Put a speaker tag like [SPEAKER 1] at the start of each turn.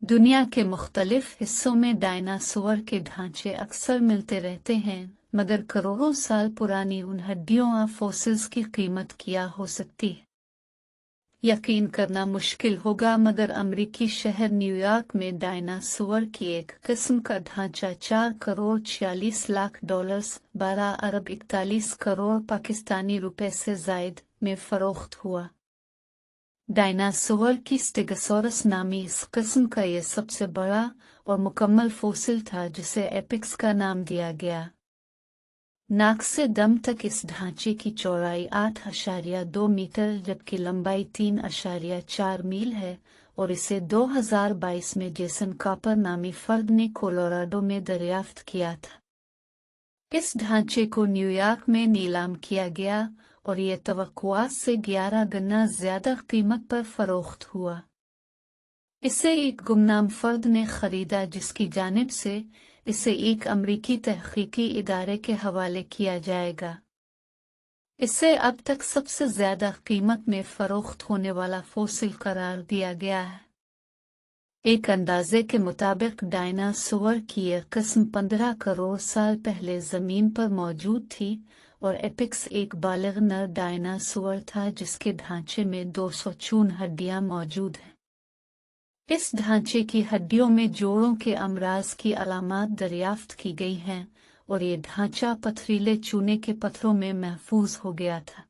[SPEAKER 1] दुनिया के मुख्तलिफ हिस्सों में डायनासोर के ढांचे अक्सर मिलते रहते हैं, मगर करोड़ों साल पुरानी उन हड्डियों और फॉसिल्स की कीमत क्या हो सकती है, यकीन करना मुश्किल होगा। मगर अमेरिकी शहर न्यूयॉर्क में डायनासोर की एक किस्म का ढांचा 4 करोड़ 46 लाख डॉलर्स 12 अरब 41 करोड़ पाकिस्तानी रुपए से जायद में फरोख्त हुआ। डायनासोर की स्टेगोसॉरस नामी इस किस्म का यह सबसे बड़ा और मुकम्मल फॉसिल था, जिसे एपिक्स का नाम दिया गया। नाक से दम तक इस ढांचे की चौड़ाई 8.2 मीटर जबकि लंबाई 3.4 मील है, और इसे 2022 में जेसन कॉपर नामी फर्द ने कोलोराडो में दरियाफ्त किया था। इस ढांचे को न्यूयॉर्क में नीलाम किया गया और ये तवक्कुआत से 11 गुना ज्यादा कीमत पर फरोख्त हुआ। इसे एक गुमनाम फर्द ने खरीदा, जिसकी जानिब से इसे एक अमरीकी तहकीकी इदारे के हवाले किया जाएगा। इसे अब तक सबसे ज्यादा कीमत में फरोख्त होने वाला फॉसिल करार दिया गया है। एक अंदाजे के मुताबिक डायनासोर की यह किस्म 15 करोड़ साल पहले जमीन पर मौजूद थी, और एपिक्स एक बालिग नर डायनासोर था जिसके ढांचे में 254 हड्डियां मौजूद हैं। इस ढांचे की हड्डियों में जोड़ों के अमराज की अलामात दरियाफ्त की गई हैं, और ये ढांचा पथरीले चूने के पत्थरों में महफूज हो गया था।